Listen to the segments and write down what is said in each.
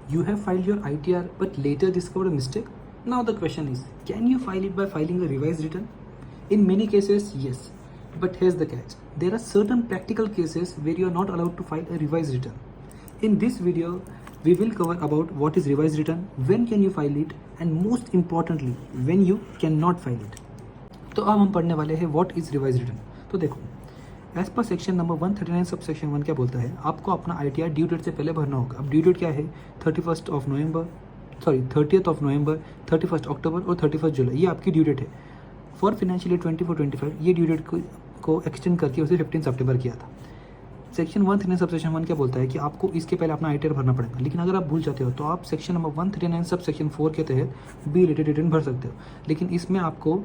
You have filed your ITR but later discovered a mistake? Now the question is, can you file it by filing a revised return? In many cases, yes. But here's the catch. There are certain practical cases where you are not allowed to file a revised return. In this video, we will cover about what is revised return, when can you file it, and most importantly, when you cannot file it. तो अब हम पढ़ने वाले हैं what is revise return. तो देखो, as per section number 139 sub section 1 क्या बोलता है, आपको अपना ITR ड्यू डेट से पहले भरना होगा। अब ड्यू डेट क्या है, 30th ऑफ नवंबर, 31st अक्टूबर और 31st जुलाई, ये आपकी ड्यू डेट है। फॉर फाइनेंशियल ईयर 24-25 ये ड्यू डेट को एक्सटेंड करके उसे 15 सितंबर किया था। सेक्शन 139 सब सेक्शन 1 क्या बोलता है कि आपको इसके पहले अपना ITR भरना पड़ेगा, लेकिन अगर आप भूल जाते हो तो आप सेक्शन नंबर 139 सब सेक्शन 4 के तहत बी रिलेटेड रिटर्न भर सकते हो, लेकिन इसमें आपको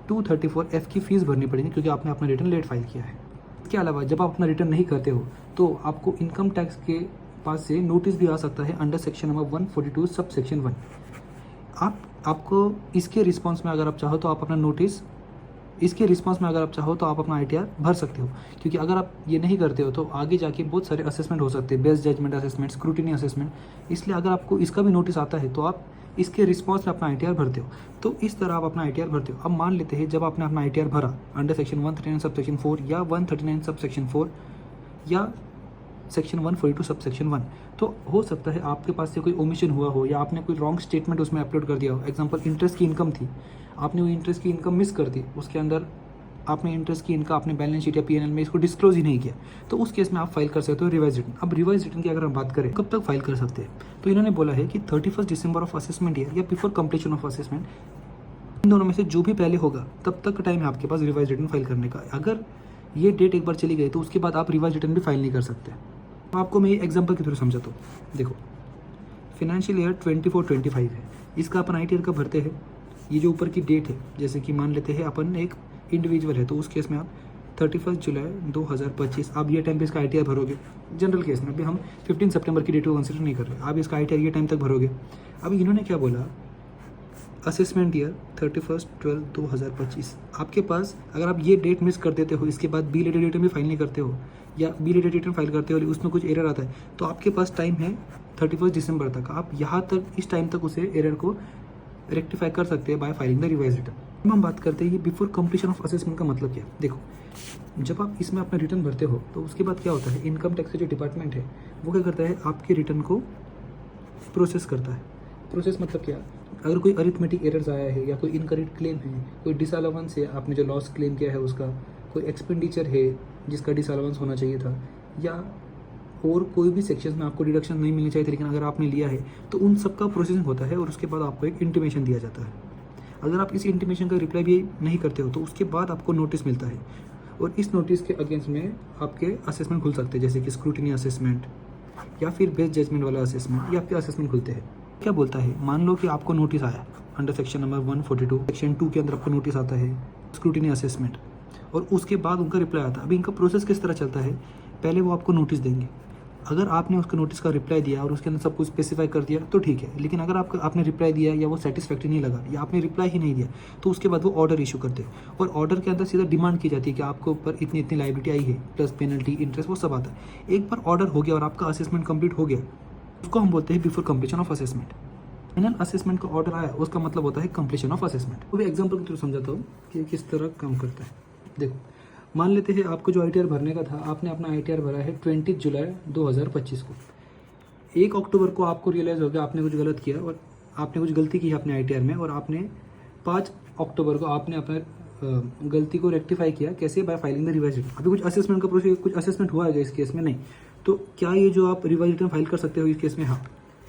234F की फीस भरनी पड़ेगी क्योंकि आपने अपना रिटर्न लेट फाइल किया है। इसके अलावा जब आप अपना रिटर्न नहीं करते हो तो आपको इनकम टैक्स के पास से नोटिस भी आ सकता है under section number 142 sub section 1। आपको इसके रिस्पॉन्स में अगर आप चाहो तो आप अपना नोटिस, इसके रिस्पॉन्स में अगर आप चाहो तो आप अपना ITR भर सकते हो, क्योंकि अगर आप ये नहीं करते हो तो आगे जाके बहुत सारे असेसमेंट हो सकते हैं, best judgement assessment, scrutiny assessment. इसलिए अगर आपको इसका भी नोटिस आता है तो आप इसके रिस्पॉन्स में अपना ITR भरते हो। तो इस तरह आप अपना ITR भरते हो। अब मान लेते हैं जब आपने अपना ITR भरा अंडर सेक्शन 139 सब सेक्शन 4 या 139 सब सेक्शन 4 या सेक्शन 142 सब सेक्शन 1, तो हो सकता है आपके पास से कोई ओमिशन हुआ हो या आपने कोई रॉन्ग स्टेटमेंट उसमें अपलोड कर दिया हो। एग्जांपल, इंटरेस्ट की इनकम थी, आपने वो इंटरेस्ट की इनकम मिस कर दी, उसके अंदर आपने इंटरेस्ट की इनकम अपने बैलेंस शीट या PNL में इसको डिस्क्लोज ही नहीं किया, तो उस केस में आप फाइल कर सकते हो रिवाइज रिटर्न। अब रिवाइज रिटर्न की अगर हम बात करें कब तक फाइल कर सकते हैं, तो इन्होंने बोला है कि 31 दिसंबर ऑफ असेसमेंट ईयर या बिफोर कंप्लीशन ऑफ असेसमेंट, इन दोनों में से जो भी पहले होगा तब तक टाइम है आपके पास रिवाइज रिटर्न फाइल करने का। अगर ये डेट एक बार चली गई तो उसके बाद आप रिवाइज रिटर्न भी फाइल नहीं कर सकते। तो आपको मैं एग्जाम्पल के थ्रू समझाता हूँ। देखो, फाइनेंशियल ईयर 24-25 है, इसका अपन ITR का भरते हैं। ये जो ऊपर की डेट है, जैसे कि मान लेते हैं अपन एक इंडिविजुअल है तो उस केस में आप 31 जुलाई 2025 आप ये टाइम पे इसका ITR भरोगे। जनरल केस में अभी हम 15 सितंबर की डेट को कंसिडर नहीं कर रहे, आप इसका ITR ये टाइम तक भरोगे। अब इन्होंने क्या बोला, असेसमेंट ईयर 31/12/2025, आपके पास अगर आप ये डेट मिस कर देते हो, इसके बाद बी रिलेटेड रिटर्न भी फाइल नहीं करते हो या बी रिलेटेड रिटर्न फाइल करते हो उसमें कुछ एरर आता है, तो आपके पास टाइम है 31 दिसंबर तक। आप यहाँ तक, इस टाइम तक उसे एरर को रेक्टिफाई कर सकते हैं bye filing the revise return. अब हम बात करते हैं कि बिफोर कंप्लीशन ऑफ असेसमेंट का मतलब क्या है। देखो, जब आप इसमें अपना रिटर्न भरते हो तो उसके बाद क्या होता है, इनकम टैक्स का जो डिपार्टमेंट है वो क्या करता है, आपके रिटर्न को प्रोसेस करता है। प्रोसेस मतलब क्या, अगर कोई अरिथमेटिक एरर्स आया है या कोई इनकरेक्ट क्लेम है, कोई डिसअलाउंस है, आपने जो लॉस क्लेम किया है उसका, कोई एक्सपेंडिचर है जिसका डिसअलाउंस होना चाहिए था, या और कोई भी सेक्शन में आपको डिडक्शन नहीं मिलनी चाहिए थी लेकिन अगर आपने लिया है, तो उन सब का प्रोसेसिंग होता है और उसके बाद आपको एक इंटीमेशन दिया जाता है। अगर आप इस इंटीमेशन का रिप्लाई भी नहीं करते हो तो उसके बाद आपको नोटिस मिलता है और इस नोटिस के अगेंस्ट में आपके असेसमेंट खुल सकते हैं, जैसे कि स्क्रूटिनी असेसमेंट या फिर बेस्ट जजमेंट वाला असेसमेंट, ये आपके असेसमेंट खुलते हैं। क्या बोलता है, मान लो कि आपको नोटिस आया अंडर सेक्शन नंबर 142 सेक्शन 2 के अंदर आपको नोटिस आता है स्क्रूटिनी असेसमेंट, और उसके बाद उनका रिप्लाई आता है। अभी इनका प्रोसेस किस तरह चलता है, पहले वो आपको नोटिस देंगे, अगर आपने उसके नोटिस का रिप्लाई दिया और उसके अंदर सब कुछ स्पेसिफाई कर दिया तो ठीक है, लेकिन अगर आपने रिप्लाई दिया या वो सेटिस्फैक्ट्री नहीं लगा या आपने रिप्लाई ही नहीं दिया तो उसके बाद वो ऑर्डर इशू करते हैं और ऑर्डर के अंदर सीधा डिमांड की जाती है कि आपके ऊपर इतनी इतनी लायबिलिटी आई है प्लस पेनल्टी इंटरेस्ट वो सब आता है। एक बार ऑर्डर हो गया और आपका असेसमेंट कंप्लीट हो गया, उसको हम बोलते हैं before completion of assessment. Final assessment का ऑर्डर आया, उसका मतलब होता है कंप्लीशन ऑफ असेसमेंट। वो भी एग्जाम्पल के थ्रू समझाता हूँ कि किस तरह काम करता है। देखो, मान लेते हैं आपको जो ITR भरने का था, आपने अपना ITR भरा है 20 जुलाई 2025 को। 1 अक्टूबर को आपको रियलाइज़ हो गया आपने कुछ गलत किया और आपने कुछ गलती की है अपने ITR में, और आपने 5 अक्टूबर को आपने अपना गलती को रेक्टिफाई किया। कैसे, bye filing the revise return. अभी कुछ असेसमेंट का प्रोसेस, कुछ असेसमेंट हुआ है इस केस में, नहीं, तो क्या ये जो आप रिवाइज रिटर्न फाइल कर सकते हो इस केस में? हाँ।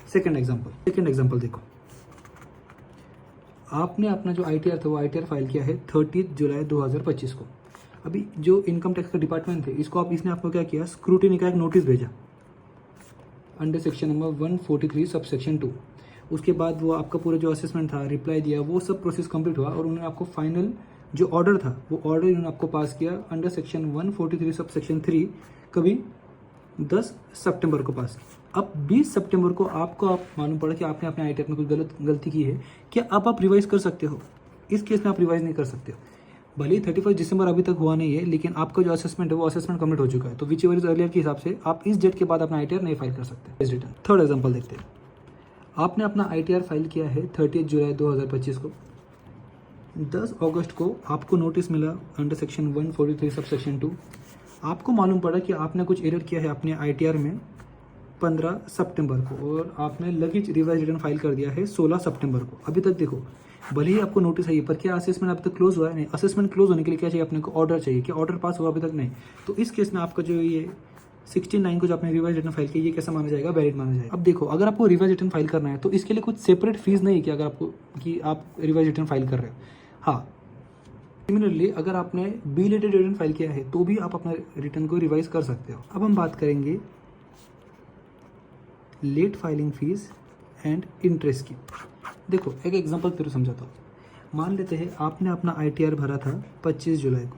सेकेंड एग्जाम्पल देखो, आपने अपना जो ITR था वो ITR फाइल किया है 30 जुलाई 2025 को। अभी जो इनकम टैक्स का डिपार्टमेंट है इसने आपको क्या किया, स्क्रूटिनी का एक नोटिस भेजा under section number 143 sub section 2। उसके बाद वो आपका पूरा जो असेसमेंट था, रिप्लाई दिया, वो सब प्रोसेस कंप्लीट हुआ और उन्होंने आपको फाइनल जो ऑर्डर था वो ऑर्डर इन्होंने आपको पास किया अंडर सेक्शन 143 सब सेक्शन 3 कभी 10 सितंबर को पास किया। अब 20 सितंबर को आपको मालूम पड़ा कि आपने अपने ITR में कुछ गलती की है, क्या अब आप रिवाइज कर सकते हो? इस केस में आप रिवाइज नहीं कर सकते हो। भले ही 31 दिसंबर अभी तक हुआ नहीं है, लेकिन आपका जो असेसमेंट है वो असेसमेंट कंप्लीट हो चुका है, तो विच एवर इज अर्लियर के हिसाब से आप इस डेट के बाद अपना ITR नहीं फाइल कर सकते। रिटर्न थर्ड एग्जांपल देखते हैं। आपने अपना ITR फाइल किया है 30 जुलाई 2025 को। 10 अगस्त को आपको नोटिस मिला अंडर सेक्शन 143 सब सेक्शन 2। आपको मालूम पड़ा कि आपने कुछ एरर किया है अपने ITR में 15 सितंबर को, और आपने लगेज रिवाइज रिटर्न फाइल कर दिया है 16 सितंबर को। अभी तक देखो, भले ही आपको नोटिस है पर क्या असेसमेंट अभी तक क्लोज हुआ है? नहीं। असेसमेंट क्लोज होने के लिए क्या चाहिए? अपने को ऑर्डर चाहिए। क्या ऑर्डर पास हुआ? अभी तक नहीं। तो इस केस में आपका जो ये 69 को जो आपने रिवाइज रिटर्न फाइल किया, ये कैसा माना जाएगा? वैलिड माना जाएगा। अब देखो, अगर आपको रिवाइज रिटर्न फाइल करना है तो इसके लिए कुछ सेपरेट फीस नहीं है कि अगर आपको कि आप रिवाइज रिटर्न फाइल कर रहे हो। हाँ, सिमिलरली अगर आपने बिलेटेड रिटर्न फाइल किया है तो भी आप अपना रिटर्न को रिवाइज कर सकते हो। अब हम बात करेंगे late filing fees and interest की। देखो, एक एग्जांपल फिर समझाता हूँ। मान लेते हैं आपने अपना ITR भरा था 25 जुलाई को।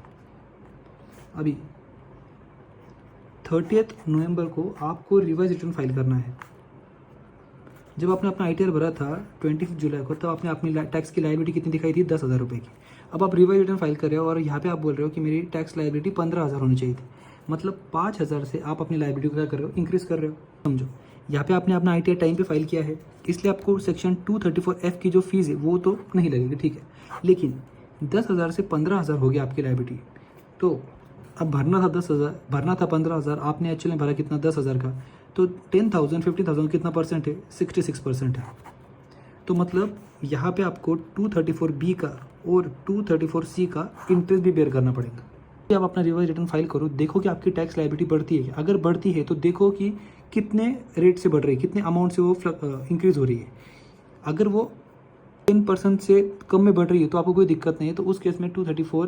अभी 30 नवंबर को आपको रिवाइज रिटर्न फाइल करना है। जब आपने अपना ITR भरा था 25 जुलाई को, तब आपने अपनी टैक्स की लायबिलिटी कितनी दिखाई थी? 10,000 रुपये की। अब आप रिवाइज रिटर्न फाइल कर रहे हो और यहाँ पे आप बोल रहे हो कि मेरी टैक्स लायबिलिटी 15,000 होनी चाहिए थी। मतलब 5,000 से आप अपनी लायबिलिटी को क्या कर रहे हो? इंक्रीज कर रहे हो। समझो, यहाँ पे आपने अपना ITR टाइम पे फाइल किया है, इसलिए आपको सेक्शन 234F की जो फीस है वो तो नहीं लगेगी, ठीक है। लेकिन 10,000 से 15,000 हो गया आपकी लायबिलिटी। तो अब भरना था 10,000, भरना था 15,000, आपने एक्चुअली भरा कितना? 10,000 का। तो 10,000 15,000 कितना परसेंट है? 66% है। तो मतलब यहाँ पे आपको 234B का और 234C का इंटरेस्ट भी बेयर करना पड़ेगा। आप अपना रिवाइज रिटर्न फाइल करो, देखो कि आपकी टैक्स लायबिलिटी बढ़ती है क्या। अगर बढ़ती है तो देखो कि कितने रेट से बढ़ रही है, कितने अमाउंट से वो इंक्रीज हो रही है। अगर वो 10% से कम में बढ़ रही है तो आपको कोई दिक्कत नहीं है, तो उस केस में 234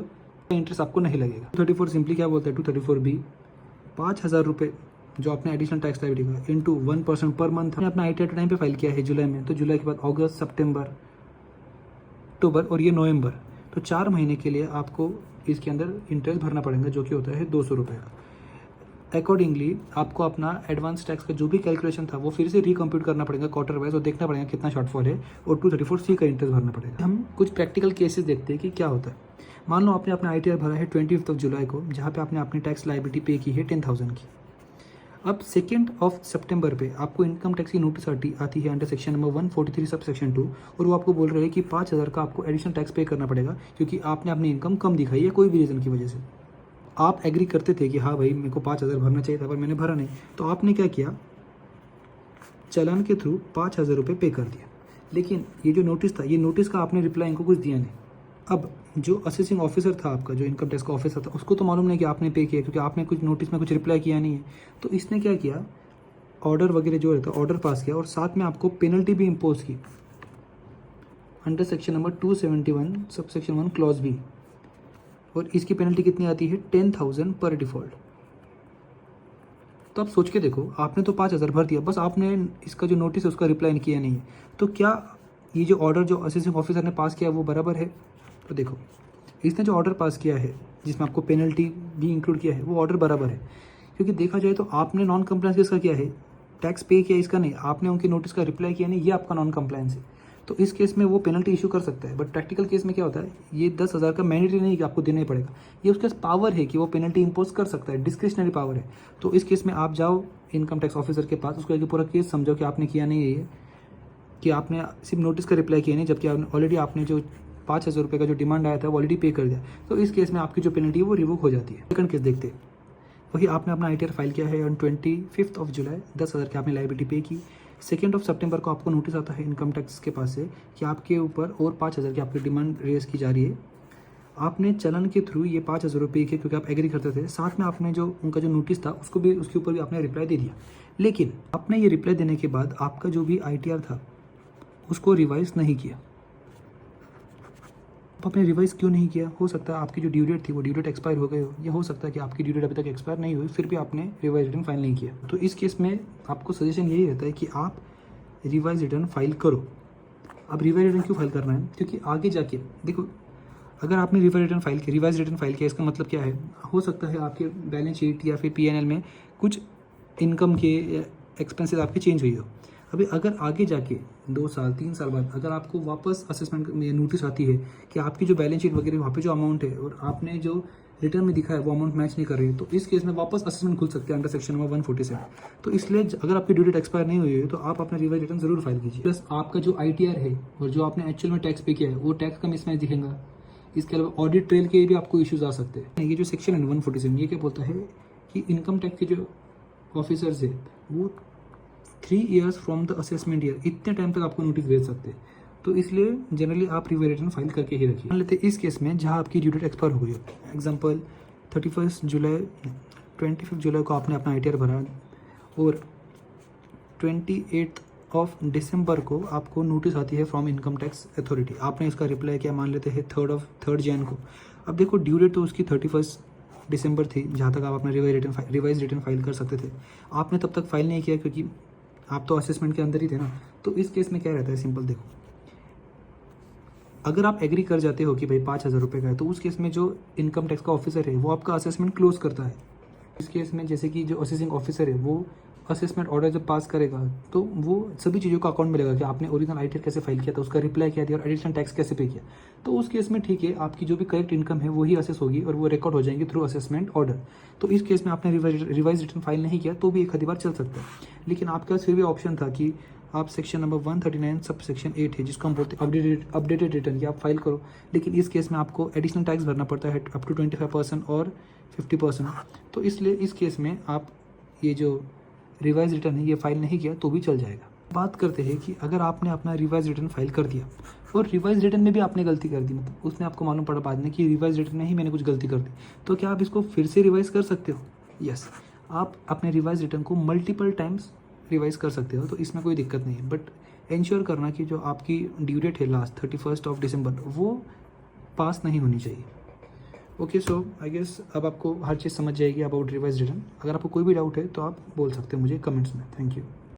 का इंटरेस्ट आपको नहीं लगेगा। 234 सिंपली क्या बोलता है? 234B 5,000 रुपये जो आपने एडिशनल टैक्स लायबिलिटी का इंटू 1% पर मंथ। आपने अपना ITR टाइम पे फाइल किया है जुलाई में, तो जुलाई के बाद अगस्त, सितंबर, अक्टूबर और ये नवंबर, तो 4 महीने के लिए आपको इसके अंदर इंटरेस्ट भरना पड़ेगा, जो कि होता है 200 रुपये का। अकॉर्डिंगली आपको अपना एडवांस टैक्स का जो भी कैलकुलेशन था वो फिर से रिकम्प्यूट करना पड़ेगा क्वार्टर वाइज, और देखना पड़ेगा कितना शॉर्टफॉल है, और 234C का इंटरेस्ट भरना पड़ेगा। हम कुछ प्रैक्टिकल केसेस देखते हैं कि क्या होता है। मान लो आपने अपना ITR भरा है 25 जुलाई को, जहाँ पे आपने अपनी टैक्स लायबिलिटी पे की है 10,000 की। अब 2 सितंबर पे आपको इनकम टैक्स की नोटिस आती है under section number 143 sub section 2, और वो आपको बोल रहे हैं कि 5,000 का आपको एडिशनल टैक्स पे करना पड़ेगा क्योंकि आपने अपनी इनकम कम दिखाई है कोई भी रीज़न की वजह से। आप एग्री करते थे कि हाँ भाई मेरे को 5,000 भरना चाहिए था, पर मैंने भरा नहीं, तो आपने क्या किया? चालान के थ्रू 5,000 रुपये पे कर दिया। लेकिन ये जो नोटिस था, ये नोटिस का आपने रिप्लाई इनको कुछ दिया नहीं। अब जो असेसिंग ऑफिसर था आपका, जो इनकम टैक्स का ऑफिसर था, उसको तो मालूम नहीं कि आपने पे किया, क्योंकि आपने कुछ नोटिस में कुछ रिप्लाई किया नहीं है। तो इसने क्या किया? ऑर्डर वगैरह जो रहता है ऑर्डर पास किया, और साथ में आपको पेनल्टी भी इम्पोज की under section number 271 sub section 1 clause B, और इसकी पेनल्टी कितनी आती है? 10,000 पर डिफ़ॉल्ट। तो आप सोच के देखो, आपने तो 5,000 भर दिया, बस आपने इसका जो नोटिस है उसका रिप्लाई किया नहीं है। तो क्या ये जो ऑर्डर जो असेसिंग ऑफिसर ने पास किया वो बराबर है? तो देखो, इसने जो ऑर्डर पास किया है जिसमें आपको पेनल्टी भी इंक्लूड किया है, वो ऑर्डर बराबर है। क्योंकि देखा जाए तो आपने नॉन कंप्लायंस किसका किया है? टैक्स पे किया इसका नहीं, आपने उनकी नोटिस का रिप्लाई किया नहीं, ये आपका नॉन कंप्लायंस है। तो इस केस में वो पेनल्टी इशू कर सकता है। बट प्रैक्टिकल केस में क्या होता है? ये 10,000 का मैंडेटरी नहीं कि आपको देना ही पड़ेगा, ये उसके पास पावर है कि वो पेनल्टी इम्पोज कर सकता है, डिस्क्रिशनरी पावर है। तो इस केस में आप जाओ इनकम टैक्स ऑफिसर के पास, उसको पूरा केस समझो कि आपने किया नहीं है ये, कि आपने सिर्फ नोटिस का रिप्लाई किया नहीं, जबकि ऑलरेडी आपने जो 5,000 रुपये का जो डिमांड आया था वो ऑलरेडी पे कर दिया। तो इस केस में आपकी जो पेनल्टी है वो रिवोक हो जाती है। सेकंड केस देखते हैं। वही आपने अपना ITR फाइल किया है ऑन 25 जुलाई, 10,000 की आपने लायबिलिटी पे की। 2 सितंबर को आपको नोटिस आता है इनकम टैक्स के पास से कि आपके ऊपर और 5,000 की आपकी डिमांड रेज की जा रही है। आपने चलन के थ्रू ये 5,000 रुपये किए क्योंकि आप एग्री करते थे। साथ में आपने जो उनका जो नोटिस था उसको भी, उसके ऊपर भी आपने रिप्लाई दे दिया। लेकिन आपने ये रिप्लाई देने के बाद आपका जो भी ITR था उसको रिवाइज नहीं किया। तो आपने रिवाइज क्यों नहीं किया? हो सकता है आपकी जो ड्यू डेट थी वो ड्यू डेट एक्सपायर हो गई हो, या हो सकता है कि आपकी ड्यू डेट अभी तक एक्सपायर नहीं हुई, फिर भी आपने रिवाइज रिटर्न फाइल नहीं किया। तो इस केस में आपको सजेशन यही रहता है कि आप रिवाइज रिटर्न फाइल करो। अब रिवाइज रिटर्न क्यों फाइल करना है? क्योंकि आगे जाके देखो, अगर आपने रिवाइज रिटर्न फाइल किया, इसका मतलब क्या है? हो सकता है आपके बैलेंस शीट या फिर PNL में कुछ इनकम के एक्सपेंसेस आपके चेंज हुई हो। अभी अगर आगे जाके 2 साल 3 साल बाद अगर आपको वापस असेसमेंट में नोटिस आती है कि आपकी जो बैलेंस शीट वगैरह वहाँ पे जो अमाउंट है और आपने जो रिटर्न में दिखा है वो अमाउंट मैच नहीं कर रही है, तो इस केस में वापस असेसमेंट खुल सकते हैं अंडर सेक्शन नंबर 147। तो इसलिए अगर आपकी ड्यू डेट एक्सपायर नहीं हुई है तो आप अपना रिवाइज रिटर्न जरूर फाइल कीजिए। प्लस आपका जो ITR है और जो आपने एक्चुअल में टैक्स पे किया है वो टैक्स का मिसमैच दिखेगा। इसके अलावा ऑडिट ट्रेल के भी आपको इश्यूज आ सकते हैं। ये जो सेक्शन है 147 ये क्या बोलता है कि इनकम टैक्स के जो ऑफिसर्स है वो 3 years from the assessment year इतने टाइम तक आपको नोटिस भेज सकते हैं। तो इसलिए जनरली आप रिवाइज रिटर्न फाइल करके ही रखिए। मान लेते हैं इस केस में जहाँ आपकी ड्यू डेट एक्सपायर हो गई है, एग्जांपल 25 जुलाई को आपने अपना ITR भरा और 28 दिसंबर को आपको नोटिस आती है फ्रॉम इनकम टैक्स अथॉरिटी। आपने इसका रिप्लाई किया मान लेते हैं 3 जैन को। अब देखो ड्यू डेट तो उसकी 31 दिसंबर थी जहाँ तक आप अपना रिवाइज रिटर्न फाइल कर सकते थे। आपने तब तक फाइल नहीं किया क्योंकि आप तो असेसमेंट के अंदर ही थे ना। तो इस केस में क्या रहता है, सिंपल देखो, अगर आप एग्री कर जाते हो कि भाई 5,000 रुपये का है तो उस केस में जो इनकम टैक्स का ऑफिसर है वो आपका असेसमेंट क्लोज करता है। इस केस में जैसे कि जो असेसिंग ऑफिसर है वो असेसमेंट ऑर्डर जब पास करेगा तो वो सभी चीज़ों का अकाउंट मिलेगा कि आपने ओरिजिनल ITR कैसे फाइल किया था, उसका रिप्लाई क्या दिया और एडिशनल टैक्स कैसे पे किया। तो उस केस में ठीक है, आपकी जो भी करेक्ट इनकम है वही असेस होगी और वो रिकॉर्ड हो जाएंगे थ्रू असेसमेंट ऑर्डर। तो इस केस में आपने रिवाइज रिटर्न फाइल नहीं किया तो भी एक आधी बार चल सकता है। लेकिन आपके पास फिर भी ऑप्शन था कि आप सेक्शन नंबर 139 सब सेक्शन 8 है जिसको हम बोलते हैं अपडेटेड रिटर्न की आप फाइल करो। लेकिन इस केस में आपको एडिशनल टैक्स भरना पड़ता है अप टू 25% और 50%। तो इसलिए इस केस में आप ये जो रिवाइज रिटर्न है ये फाइल नहीं किया तो भी चल जाएगा। बात करते हैं कि अगर आपने अपना रिवाइज रिटर्न फाइल कर दिया और रिवाइज रिटर्न में भी आपने गलती कर दी, मतलब उसमें आपको मालूम पड़ा बाद में कि रिवाइज रिटर्न में ही मैंने कुछ गलती कर दी, तो क्या आप इसको फिर से रिवाइज कर सकते हो? यस, आप अपने रिवाइज रिटर्न को मल्टीपल टाइम्स रिवाइज कर सकते हो, तो इसमें कोई दिक्कत नहीं है। बट इंश्योर करना कि जो आपकी ड्यू डेट है लास्ट 31 दिसंबर वो पास नहीं होनी चाहिए। ओके, सो आई गेस अब आपको हर चीज़ समझ जाएगी अबाउट रिवाइज रिटर्न। अगर आपको कोई भी डाउट है तो आप बोल सकते हैं मुझे कमेंट्स में। Thank you.